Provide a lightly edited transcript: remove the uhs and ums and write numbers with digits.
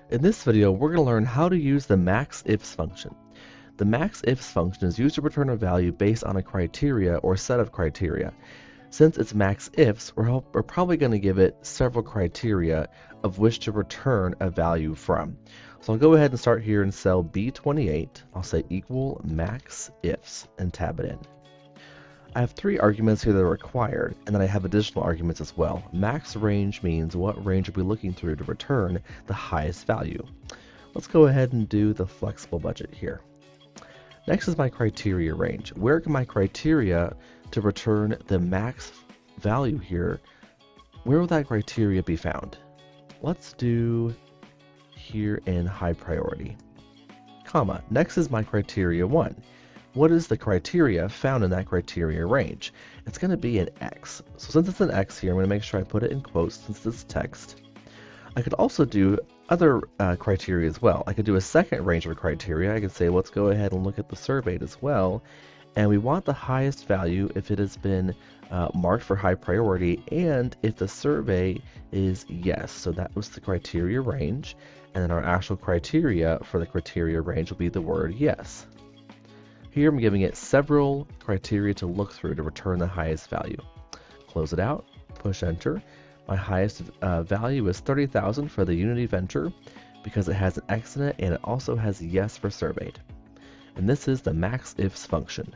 In this video, we're going to learn how to use the Maxifs function. The Maxifs function is used to return a value based on a criteria or set of criteria. Since it's Maxifs, we're probably going to give it several criteria of which to return a value from. So I'll go ahead and start here in cell B28. I'll say equal Maxifs and tab it in. I have three arguments here that are required, and then I have additional arguments as well. Max range means what range are we looking through to return the highest value. Let's go ahead and do the flexible budget here. Next is my criteria range. Where can my criteria to return the max value here, where will that criteria be found? Let's do here in high priority, comma. Next is my criteria 1. What is the criteria found in that criteria range? It's going to be an X. So since it's an X here, I'm going to make sure I put it in quotes since this is text. I could also do other criteria as well. I could do a second range of criteria. I could say, let's go ahead and look at the surveyed as well. And we want the highest value if it has been marked for high priority and if the survey is yes. So that was the criteria range. And then our actual criteria for the criteria range will be the word yes. Here I'm giving it several criteria to look through to return the highest value. Close it out, push enter. My highest value is 30,000 for the Unity Venture because it has an X in it and it also has yes for surveyed. And this is the Maxifs function.